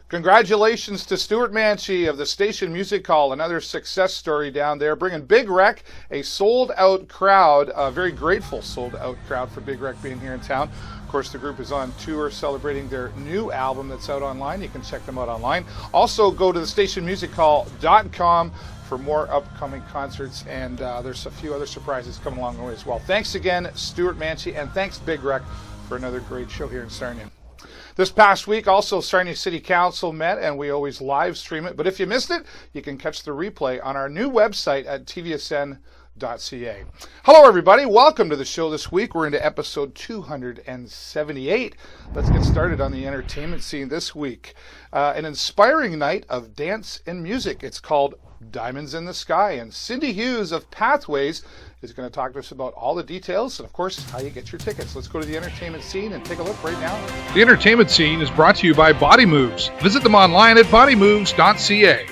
Congratulations to Stuart Manchie of the Station Music Hall, another success story down there, bringing Big Rec, a sold-out crowd, a very grateful sold-out crowd for Big Rec being here in town. Of course, the group is on tour celebrating their new album that's out online. You can check them out online. Also, go to thestationmusichall.com for more upcoming concerts, and there's a few other surprises coming along the way as well. Thanks again, Stuart Manchie, and thanks, Big Rec, for another great show here in Sarnia. This past week, also, Sarnia City Council met, and we always live stream it. But if you missed it, you can catch the replay on our new website at tvsn.ca. Hello, everybody. Welcome to the show this week. We're into episode 278. Let's get started on the entertainment scene this week. An inspiring night of dance and music. It's called Diamonds in the Sky, and Cindy Hughes of Pathways is going to talk to us about all the details and, of course, how you get your tickets. Let's go to the entertainment scene and take a look right now. The entertainment scene is brought to you by Body Moves. Visit them online at bodymoves.ca.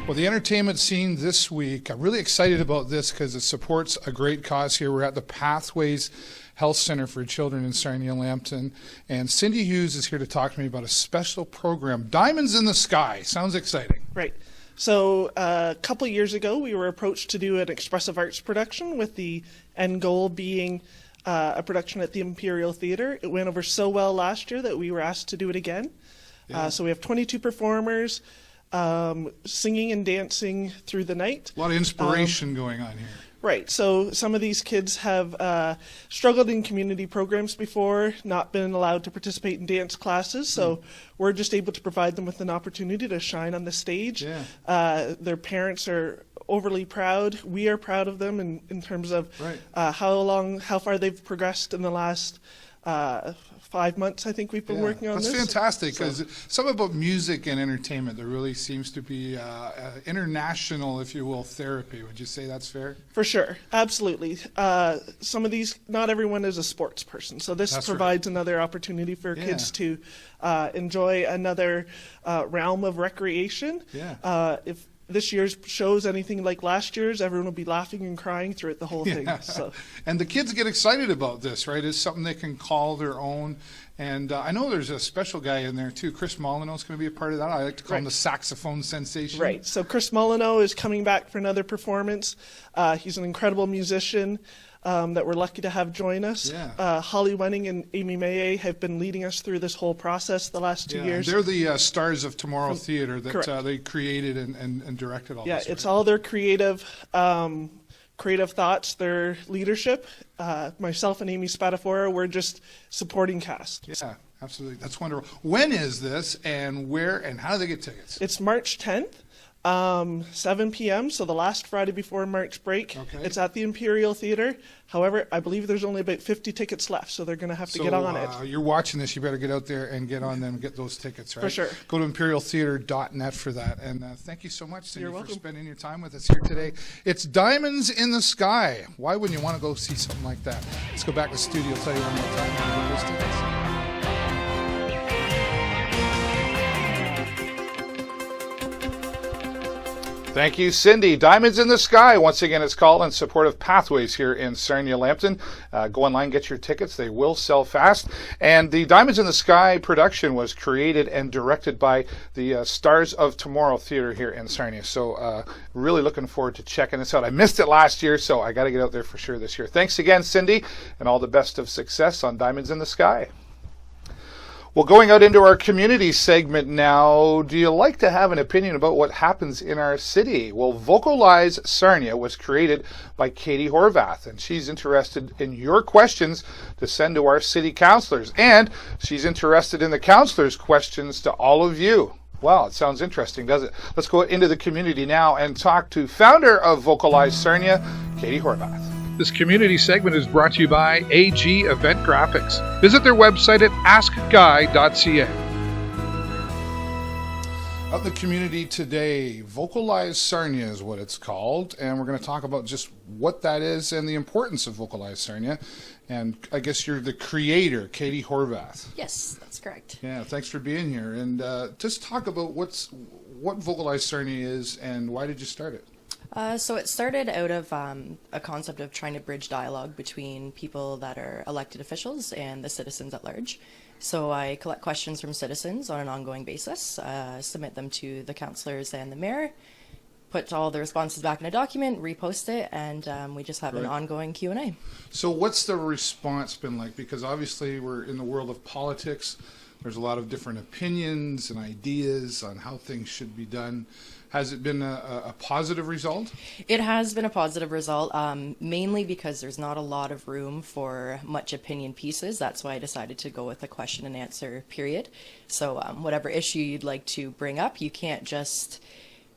Well, the entertainment scene this week, I'm really excited about this because it supports a great cause here. We're at the Pathways Health Center for Children in Sarnia Lambton, and Cindy Hughes is here to talk to me about a special program, Diamonds in the Sky. Sounds exciting. Right. So a couple years ago, we were approached to do an expressive arts production with the end goal being a production at the Imperial Theatre. It went over so well last year that we were asked to do it again. Yeah. So we have 22 performers singing and dancing through the night. A lot of inspiration going on here. Right. So some of these kids have struggled in community programs before, not been allowed to participate in dance classes. So we're just able to provide them with an opportunity to shine on the stage. Yeah. Their parents are overly proud. We are proud of them in terms of Right. how far they've progressed in the last 5 months, I think we've been working on this. That's fantastic, because something about music and entertainment, there really seems to be international, if you will, therapy. Would you say that's fair? For sure. Absolutely. Some of these, not everyone is a sports person, so this That's provides another opportunity for kids to enjoy another realm of recreation. Yeah. If this year's show's anything like last year's, everyone will be laughing and crying through it the whole thing. So. And the kids get excited about this, right? It's something they can call their own. And I know there's a special guy in there, too. Chris Molyneaux is going to be a part of that. I like to call him the saxophone sensation. Right. So Chris Molyneaux is coming back for another performance. He's an incredible musician that we're lucky to have join us. Yeah. Holly Wenning and Amy Maye have been leading us through this whole process the last 2 years. They're the stars of Tomorrow Theatre that correct. they created and directed all this. Yeah, it's all their creative thoughts, their leadership. Myself and Amy Spadafora, we're just supporting cast. Yeah, absolutely. That's wonderful. When is this, and where, and how do they get tickets? It's March 10th. 7 p.m., so the last Friday before March break. Okay. It's at the Imperial Theatre. However, I believe there's only about 50 tickets left, so they're going to have to get on it. You're watching this, you better get out there and get on them and get those tickets, right? For sure. Go to imperialtheatre.net for that. And thank you so much, Cindy, You're for welcome. spending your time with us here today. It's Diamonds in the Sky. Why wouldn't you want to go see something like that? Let's go back to the studio. I'll tell you one more time how to get those tickets. Thank you, Cindy. Diamonds in the Sky, once again, it's called, in support of Pathways here in Sarnia Lambton. Go online, get your tickets. They will sell fast. And the Diamonds in the Sky production was created and directed by the Stars of Tomorrow Theatre here in Sarnia. So really looking forward to checking this out. I missed it last year, so I got to get out there for sure this year. Thanks again, Cindy, and all the best of success on Diamonds in the Sky. Well, going out into our community segment now, do you like to have an opinion about what happens in our city? Well, Vocalize Sarnia was created by Katie Horvath, and she's interested in your questions to send to our city councillors, and she's interested in the councillors' questions to all of you. Wow, it sounds interesting, does it? Let's go into the community now and talk to founder of Vocalize Sarnia, Katie Horvath. This community segment is brought to you by AG Event Graphics. Visit their website at askguy.ca. Out in the community today, Vocalize Sarnia is what it's called, and we're going to talk about just what that is and the importance of Vocalize Sarnia. And I guess you're the creator, Katie Horvath. Yes, that's correct. Yeah, thanks for being here. And just talk about what Vocalize Sarnia is and why did you start it? So it started out of a concept of trying to bridge dialogue between people that are elected officials and the citizens at large. So I collect questions from citizens on an ongoing basis, submit them to the councillors and the mayor, put all the responses back in a document, repost it, and we just have an ongoing Q&A. So what's the response been like? Because obviously we're in the world of politics. There's a lot of different opinions and ideas on how things should be done. Has it been a positive result? It has been a positive result, mainly because there's not a lot of room for much opinion pieces. That's why I decided to go with a question and answer period. So whatever issue you'd like to bring up, you can't just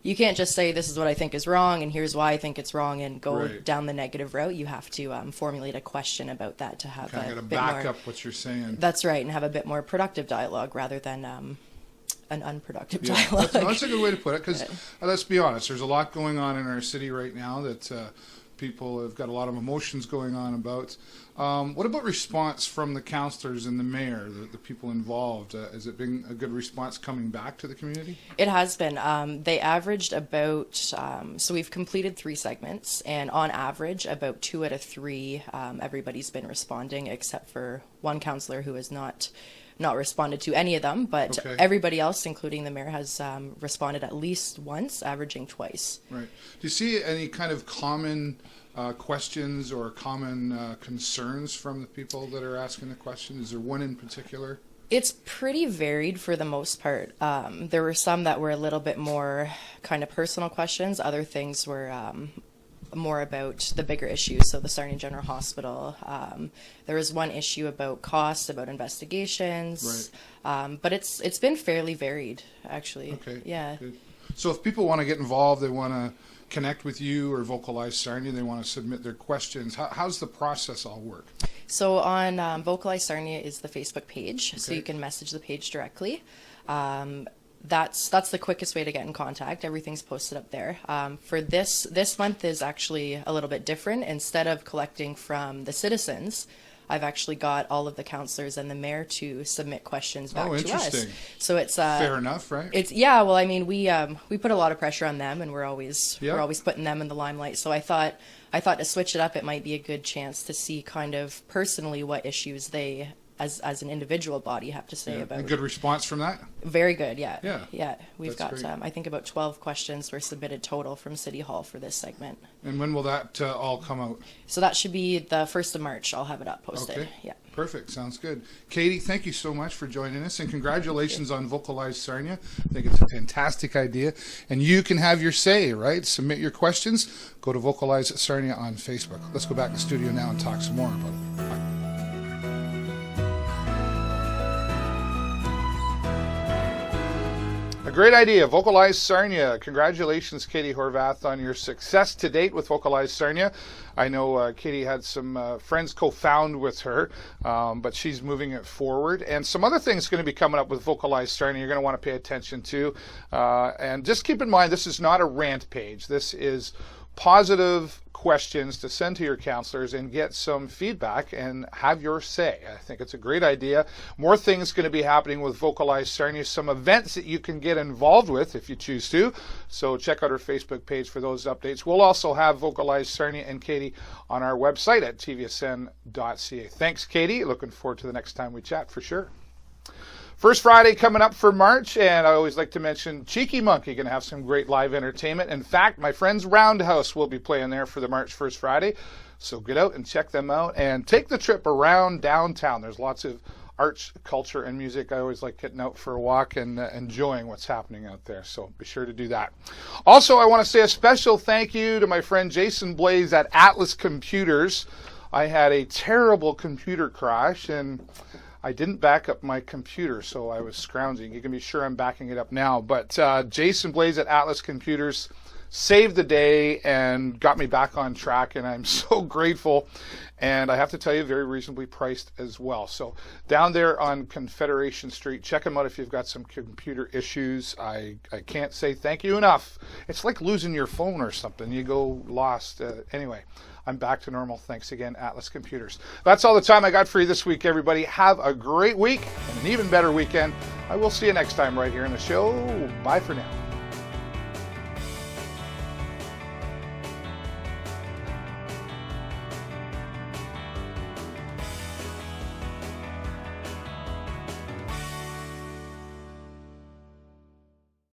say this is what I think is wrong and here's why I think it's wrong and go down the negative route. You have to formulate a question about that to have kind a of bit back more, up what you're saying. That's right, and have a bit more productive dialogue rather than an unproductive dialogue. That's a good way to put it, because let's be honest, there's a lot going on in our city right now that people have got a lot of emotions going on about. What about response from the councillors and the mayor, the people involved? Has it been a good response coming back to the community? It has been. They averaged about, so we've completed 3 segments, and on average, about 2 out of 3, everybody's been responding, except for one councillor who has not responded to any of them, but everybody else, including the mayor, has responded at least once, averaging twice. Right. Do you see any kind of common questions or common concerns from the people that are asking the question? Is there one in particular? It's pretty varied for the most part. There were some that were a little bit more kind of personal questions. Other things were more about the bigger issues, so the Sarnia General Hospital. There was one issue about costs, about investigations, but it's been fairly varied, actually. Okay. Yeah. Good. So if people want to get involved, they want to connect with you or Vocalize Sarnia, they want to submit their questions, how's the process all work? So on Vocalize Sarnia is the Facebook page, so you can message the page directly. That's the quickest way to get in contact. Everything's posted up there. For this month is actually a little bit different. Instead of collecting from the citizens, I've actually got all of the councillors and the mayor to submit questions back to us. So it's fair enough, right? It's well, I mean, we put a lot of pressure on them, and we're always putting them in the limelight. So I thought to switch it up, it might be a good chance to see kind of personally what issues they, as an individual body, have to say about. A good response from that? Very good, yeah. We've That's got I think about 12 questions were submitted total from City Hall for this segment. And when will that all come out? So that should be the 1st of March. I'll have it up posted. Okay. Yeah. Perfect. Sounds good. Katie, thank you so much for joining us, and congratulations on Vocalize Sarnia. I think it's a fantastic idea, and you can have your say, right? Submit your questions. Go to Vocalize Sarnia on Facebook. Let's go back to the studio now and talk some more about it. Bye. A great idea, Vocalize Sarnia. Congratulations, Katie Horvath, on your success to date with Vocalize Sarnia. I know Katie had some friends co-found with her, but she's moving it forward. And some other things going to be coming up with Vocalize Sarnia you're going to want to pay attention to. And just keep in mind, this is not a rant page. This is positive questions to send to your counselors and get some feedback and have your say. I think it's a great idea. More things going to be happening with Vocalize Sarnia, some events that you can get involved with if you choose to. So check out our Facebook page for those updates. We'll also have Vocalize Sarnia and Katie on our website at tvsn.ca. Thanks, Katie. Looking forward to the next time we chat for sure. First Friday coming up for March, and I always like to mention Cheeky Monkey going to have some great live entertainment. In fact, my friends Roundhouse will be playing there for the March 1st Friday, so get out and check them out and take the trip around downtown. There's lots of arts, culture, and music. I always like getting out for a walk and enjoying what's happening out there, so be sure to do that. Also, I want to say a special thank you to my friend Jason Blais at Atlas Computers. I had a terrible computer crash, and I didn't back up my computer, so I was scrounging. You can be sure I'm backing it up now. But Jason Blais at Atlas Computers saved the day and got me back on track, and I'm so grateful. And I have to tell you, very reasonably priced as well. So down there on Confederation Street, check them out if you've got some computer issues. I can't say thank you enough. It's like losing your phone or something. You go lost. Anyway, I'm back to normal. Thanks again, Atlas Computers. That's all the time I got for you this week, everybody. Have a great week and an even better weekend. I will see you next time right here in the show. Bye for now.